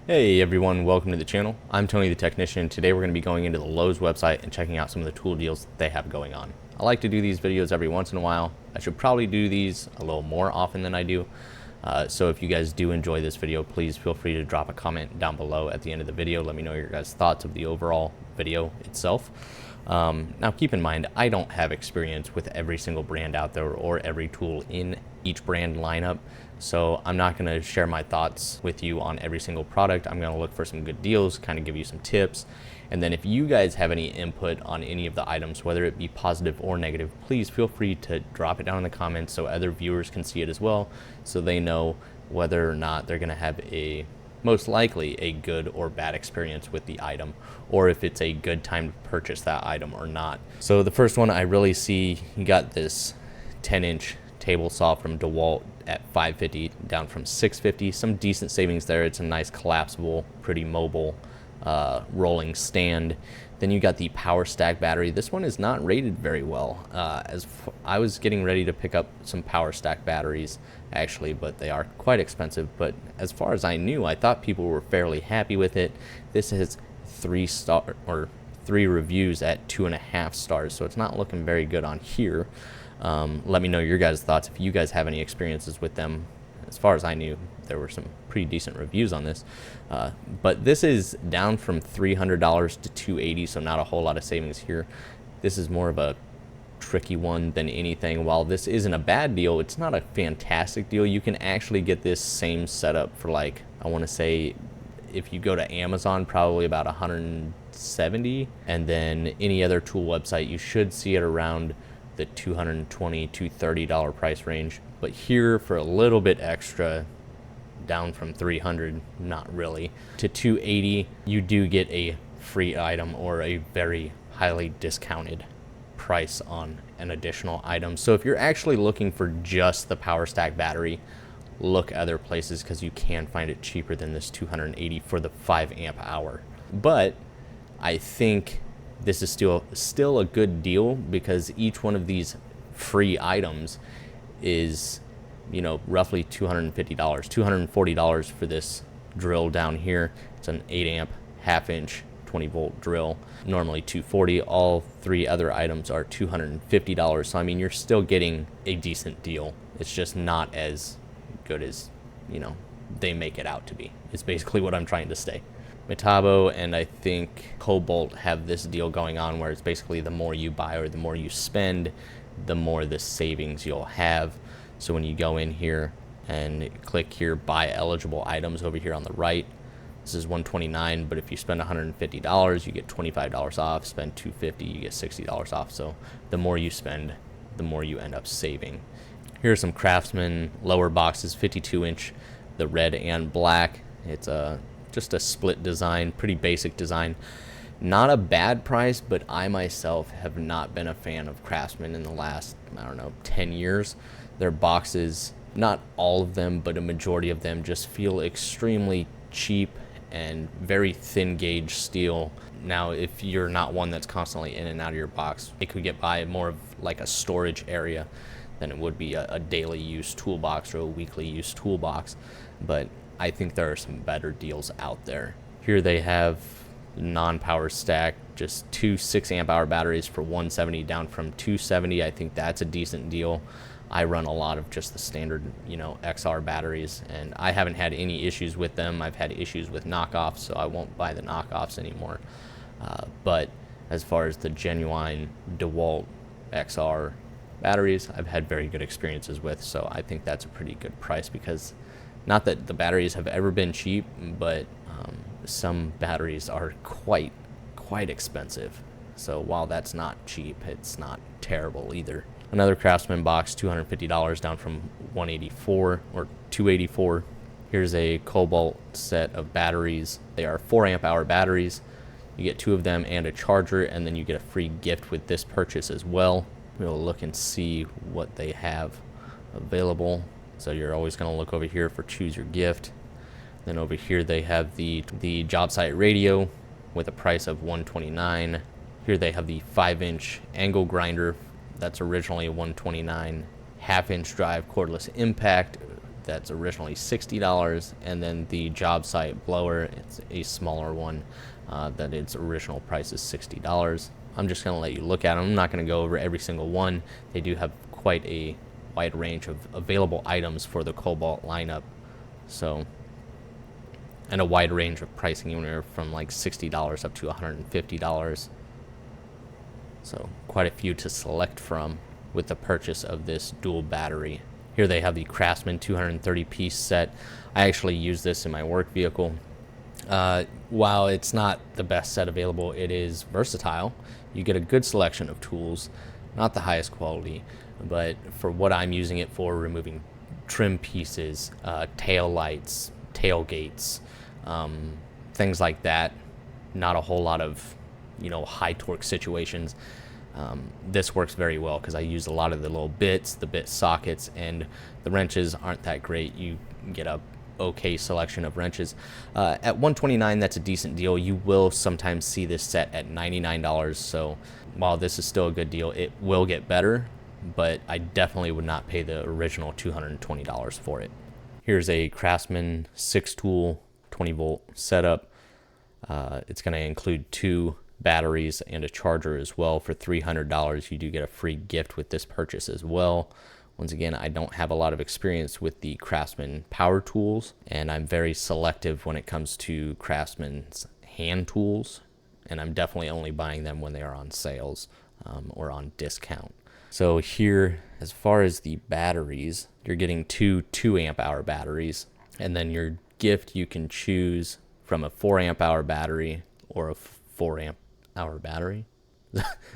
Hey everyone, welcome to the channel. I'm Tony the Technician. Today we're going to be going into the Lowe's website and checking out some of the tool deals that they have going on. I like to do these videos every once in a while. I should probably do these a little more often than I do. So if you guys do enjoy this video, please feel free to drop a comment down below at the end of the video. Let me know your guys' thoughts of the overall video itself. Now keep in mind, I don't have experience with every single brand out there or every tool in each brand lineup. So I'm not going to share my thoughts with you on every single product. I'm going to look for some good deals, kind of give you some tips. And then if you guys have any input on any of the items, whether it be positive or negative, please feel free to drop it down in the comments so other viewers can see it as well, so they know whether or not they're going to have most likely a good or bad experience with the item, or if it's a good time to purchase that item or not. So the first one I really see, you got this 10-inch table saw from DeWalt at $550 down from $650. Some decent savings there. It's a nice collapsible, pretty mobile rolling stand. Then you got the power stack battery. This one is not rated very well. I was getting ready to pick up some power stack batteries actually, but they are quite expensive. But as far as I knew, I thought people were fairly happy with it. This has 3 reviews at 2.5 stars, so it's not looking very good on here. Let me know your guys' thoughts if you guys have any experiences with them. As far as I knew, there were some pretty decent reviews on this, but this is down from $300 to $280, so not a whole lot of savings here. This is more of a tricky one than anything. While this isn't a bad deal, it's not a fantastic deal. You can actually get this same setup for, like, I want to say, if you go to Amazon, probably about $170, and then any other tool website you should see it around the $220 to $230 price range. But here, for a little bit extra, down from $300, not really, to $280, you do get a free item or a very highly discounted price on an additional item. So if you're actually looking for just the power stack battery, look other places, because you can find it cheaper than this $280 for the 5 amp hour. But I think this is still a good deal, because each one of these free items is, you know, roughly $250, $240 for this drill down here. It's an 8 amp, half-inch, 20-volt drill, normally $240. All 3 other items are $250. So I mean, you're still getting a decent deal. It's just not as good as, you know, they make it out to be. It's basically what I'm trying to say. Metabo and I think Kobalt have this deal going on where it's basically the more you buy or the more you spend, the more the savings you'll have. So when you go in here and click here, buy eligible items over here on the right, this is $129, but if you spend $150, you get $25 off. Spend $250, you get $60 off. So the more you spend, the more you end up saving. Here are some Craftsman lower boxes, 52-inch, the red and black. It's just a split design, pretty basic design. Not a bad price, but I myself have not been a fan of Craftsman in the last, I don't know, 10 years. Their boxes, not all of them, but a majority of them, just feel extremely cheap and very thin gauge steel. Now, if you're not one that's constantly in and out of your box, it could get by more of like a storage area than it would be a daily use toolbox or a weekly use toolbox. But I think there are some better deals out there. Here they have non-power stack, just 2 6 amp hour batteries for $170 down from $270. I think that's a decent deal. I run a lot of just the standard, you know, XR batteries, and I haven't had any issues with them. I've had issues with knockoffs, so I won't buy the knockoffs anymore. But as far as the genuine DeWalt XR batteries, I've had very good experiences with, so I think that's a pretty good price, because not that the batteries have ever been cheap, but some batteries are quite expensive. So while that's not cheap, it's not terrible either. Another Craftsman box, $250 down from $184 or $284. Here's a Kobalt set of batteries. They are 4 amp hour batteries. You get 2 of them and a charger, and then you get a free gift with this purchase as well. We'll look and see what they have available. So you're always going to look over here for choose your gift. Then over here they have the job site radio with a price of $129. Here they have the 5-inch angle grinder. That's originally $129. Half-inch drive cordless impact that's originally $60, and then the job site blower, it's a smaller one that its original price is $60. I'm just going to let you look at them. I'm not going to go over every single one. They do have quite a wide range of available items for the Kobalt lineup, so, and a wide range of pricing, anywhere from like $60 up to $150. So quite a few to select from with the purchase of this dual battery. Here they have the Craftsman 230 piece set. I actually use this in my work vehicle. While it's not the best set available, it is versatile. You get a good selection of tools, not the highest quality, but for what I'm using it for, removing trim pieces, tail lights, tailgates, things like that. Not a whole lot of, high torque situations. This works very well because I use a lot of the little bits, the bit sockets, and the wrenches aren't that great. You get a okay selection of wrenches. At $129, that's a decent deal. You will sometimes see this set at $99, so while this is still a good deal, it will get better, but I definitely would not pay the original $220 for it. Here's a Craftsman 6-tool 20-volt setup. It's going to include 2 batteries and a charger as well. For $300, you do get a free gift with this purchase as well. Once again, I don't have a lot of experience with the Craftsman power tools, and I'm very selective when it comes to Craftsman's hand tools, and I'm definitely only buying them when they are on sales or on discount. So here, as far as the batteries, you're getting 2 2-amp-hour batteries, and then your gift, you can choose from a 4-amp-hour battery or a 4-amp-hour battery.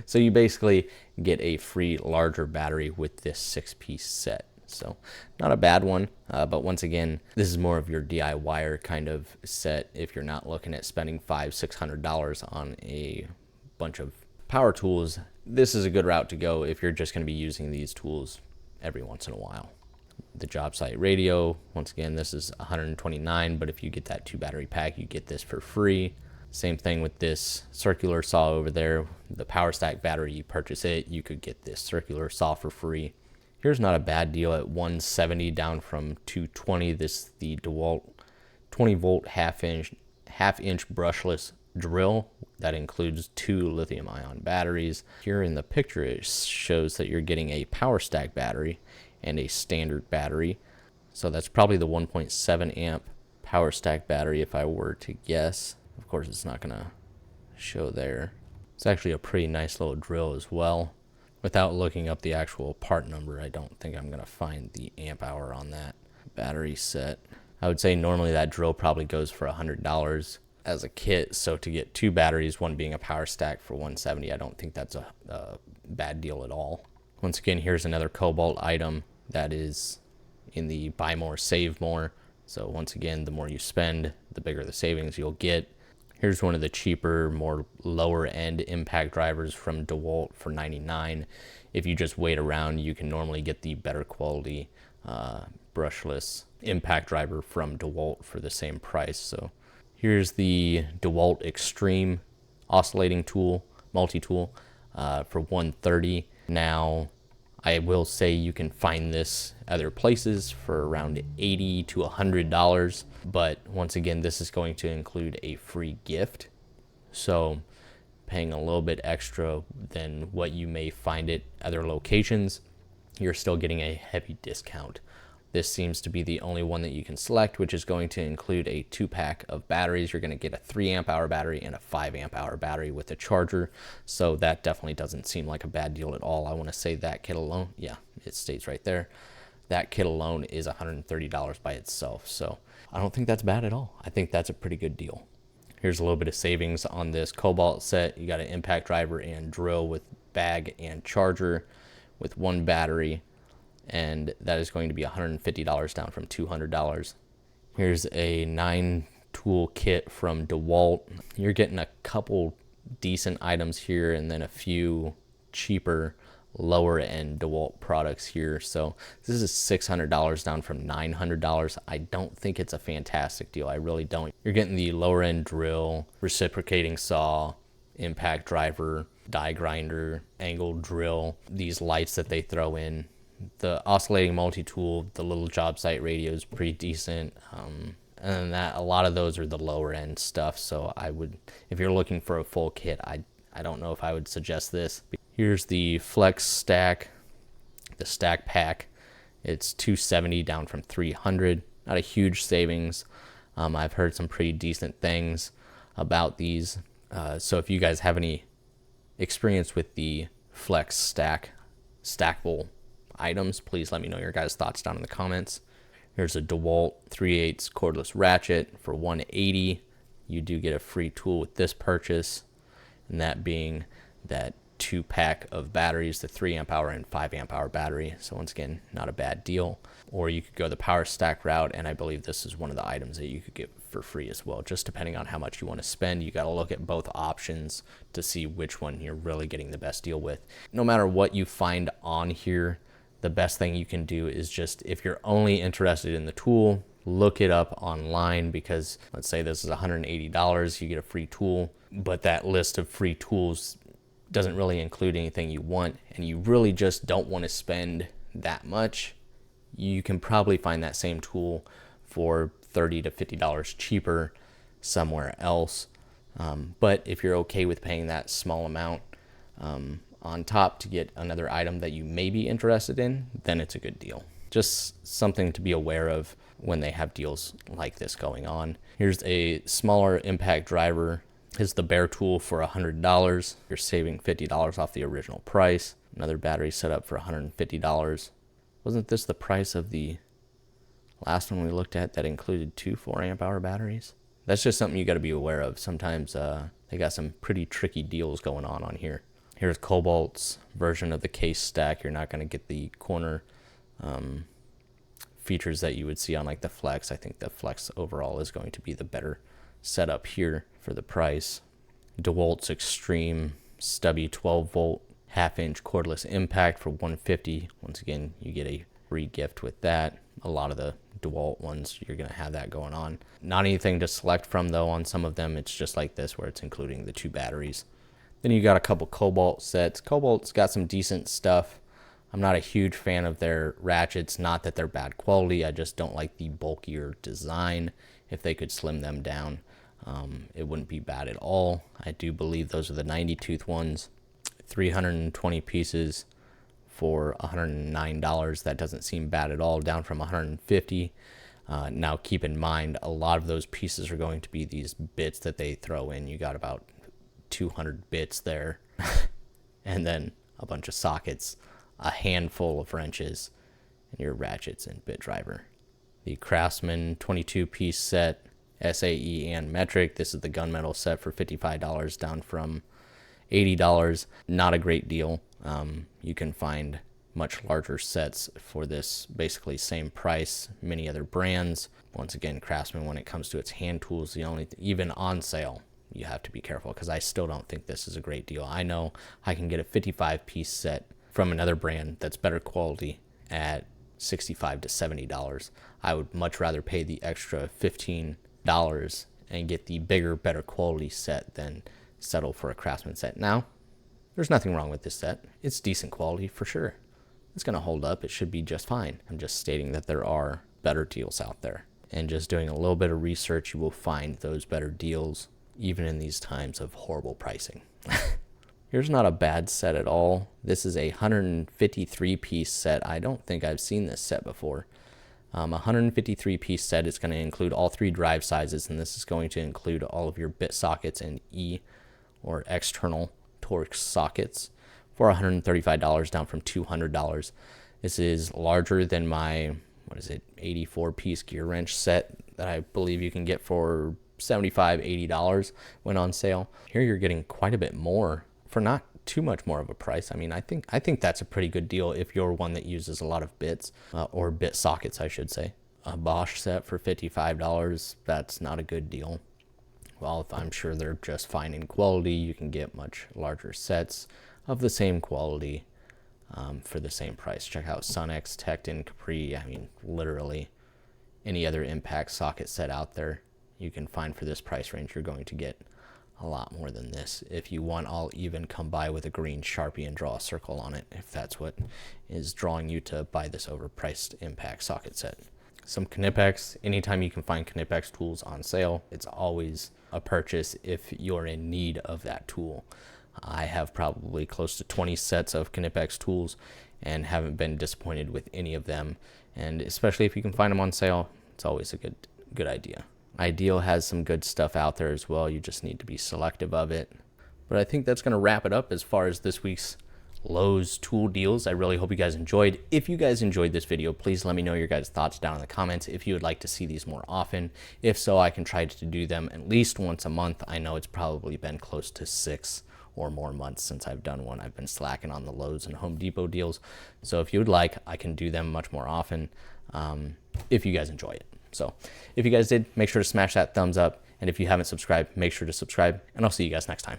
So you basically get a free larger battery with this 6-piece set. So not a bad one, but once again, this is more of your DIYer kind of set if you're not looking at spending $500-600 on a bunch of power tools. This is a good route to go if you're just going to be using these tools every once in a while. The job site radio, once again, this is $129, but if you get that 2 battery pack, you get this for free. Same thing with this circular saw over there. The power stack battery, you purchase it, you could get this circular saw for free. Here's not a bad deal at $170, down from $220. This is the DeWalt 20-volt half-inch brushless drill that includes 2 lithium-ion batteries. Here in the picture, it shows that you're getting a power stack battery and a standard battery. So that's probably the 1.7 amp power stack battery if I were to guess. Of course, it's not gonna show there. It's actually a pretty nice little drill as well. Without looking up the actual part number, I don't think I'm gonna find the amp hour on that battery set. I would say normally that drill probably goes for $100 as a kit. So to get 2 batteries, one being a power stack for $170, I don't think that's a bad deal at all. Once again, here's another Kobalt item that is in the buy more, save more. So once again, the more you spend, the bigger the savings you'll get. Here's one of the cheaper, more lower end impact drivers from DeWalt for $99. If you just wait around, you can normally get the better quality brushless impact driver from DeWalt for the same price. So here's the DeWalt Extreme oscillating tool, multi-tool for $130. Now, I will say you can find this other places for around $80 to $100, but once again, this is going to include a free gift. So paying a little bit extra than what you may find at other locations, you're still getting a heavy discount. This seems to be the only one that you can select, which is going to include a 2-pack of batteries. You're going to get a 3-amp-hour battery and a 5-amp-hour battery with a charger. So that definitely doesn't seem like a bad deal at all. I want to say that kit alone, yeah, it states right there. That kit alone is $130 by itself. So I don't think that's bad at all. I think that's a pretty good deal. Here's a little bit of savings on this Kobalt set. You got an impact driver and drill with bag and charger with 1 battery. And that is going to be $150 down from $200. Here's a 9-tool kit from DeWalt. You're getting a couple decent items here and then a few cheaper lower end DeWalt products here. So this is $600 down from $900. I don't think it's a fantastic deal. I really don't. You're getting the lower end drill, reciprocating saw, impact driver, die grinder, angled drill, these lights that they throw in. The oscillating multi-tool, the little job site radio is pretty decent. And that a lot of those are the lower end stuff. So I would, if you're looking for a full kit, I don't know if I would suggest this. Here's the Flex Stack, the Stack Pack. It's $270 down from $300. Not a huge savings. I've heard some pretty decent things about these. So if you guys have any experience with the Flex Stack stackable items, please let me know your guys' thoughts down in the comments. Here's a DeWalt 3/8 cordless ratchet for $180. You do get a free tool with this purchase, and that being that 2-pack of batteries, the 3 amp hour and 5 amp hour battery. So once again, not a bad deal. Or you could go the power stack route, and I believe this is one of the items that you could get for free as well. Just depending on how much you want to spend, you got to look at both options to see which one you're really getting the best deal with. No matter what you find on here, the best thing you can do is just, if you're only interested in the tool, look it up online, because let's say this is $180, you get a free tool, but that list of free tools doesn't really include anything you want, and you really just don't want to spend that much. You can probably find that same tool for $30 to $50 cheaper somewhere else. But if you're okay with paying that small amount on top to get another item that you may be interested in, then it's a good deal. Just something to be aware of when they have deals like this going on. Here's a smaller impact driver. Here's the bare tool for $100. You're saving $50 off the original price. Another battery setup for $150. Wasn't this the price of the last one we looked at that included 2 4 amp hour batteries? That's just something you got to be aware of. Sometimes they got some pretty tricky deals going on here. Here's Kobalt's version of the case stack. You're not going to get the corner features that you would see on like the Flex. I think the Flex overall is going to be the better setup here for the price. DeWalt's Extreme stubby 12 volt half-inch cordless impact for $150. Once again, you get a free gift with that. A lot of the DeWalt ones, you're going to have that going on. Not anything to select from though. On some of them, it's just like this where it's including the 2 batteries. Then you got a couple Kobalt sets. Kobalt's got some decent stuff. I'm not a huge fan of their ratchets. Not that they're bad quality. I just don't like the bulkier design. If they could slim them down, it wouldn't be bad at all. I do believe those are the 90 tooth ones. 320 pieces for $109. That doesn't seem bad at all, down from $150. Now keep in mind, a lot of those pieces are going to be these bits that they throw in. You got about 200 bits there, and then a bunch of sockets, a handful of wrenches, and your ratchets and bit driver. The Craftsman 22-piece set, SAE and metric. This is the gunmetal set for $55, down from $80. Not a great deal. You can find much larger sets for this basically same price, many other brands. Once again, Craftsman, when it comes to its hand tools, the only even on sale, you have to be careful, because I still don't think this is a great deal. I know I can get a 55-piece set from another brand that's better quality at $65 to $70. I would much rather pay the extra $15 and get the bigger, better quality set than settle for a Craftsman set. Now, there's nothing wrong with this set. It's decent quality for sure. It's going to hold up. It should be just fine. I'm just stating that there are better deals out there. And just doing a little bit of research, you will find those better deals, even in these times of horrible pricing. Here's not a bad set at all. This is a 153-piece set. I don't think I've seen this set before. 153-piece set is going to include all 3 drive sizes, and this is going to include all of your bit sockets and E or external Torx sockets for $135, down from $200. This is larger than my, 84-piece gear wrench set that I believe you can get for $75, $80 when on sale. Here you're getting quite a bit more for not too much more of a price. I mean, I think that's a pretty good deal if you're one that uses a lot of bits, or bit sockets, I should say. A Bosch set for $55, that's not a good deal. Well, if I'm sure they're just fine in quality, you can get much larger sets of the same quality for the same price. Check out Sunex, Tecton, Capri. I mean, literally any other impact socket set out there you can find for this price range, you're going to get a lot more than this. If you want, I'll even come by with a green Sharpie and draw a circle on it if that's what is drawing you to buy this overpriced impact socket set. Some Knipex, anytime you can find Knipex tools on sale, it's always a purchase if you're in need of that tool. I have probably close to 20 sets of Knipex tools and haven't been disappointed with any of them. And especially if you can find them on sale, it's always a good idea. Ideal has some good stuff out there as well. You just need to be selective of it. But I think that's going to wrap it up as far as this week's Lowe's tool deals. I really hope you guys enjoyed. If you guys enjoyed this video, please let me know your guys' thoughts down in the comments if you would like to see these more often. If so, I can try to do them at least once a month. I know it's probably been close to 6 or more months since I've done one. I've been slacking on the Lowe's and Home Depot deals. So if you would like, I can do them much more often if you guys enjoy it. So if you guys did, make sure to smash that thumbs up. And if you haven't subscribed, make sure to subscribe. And I'll see you guys next time.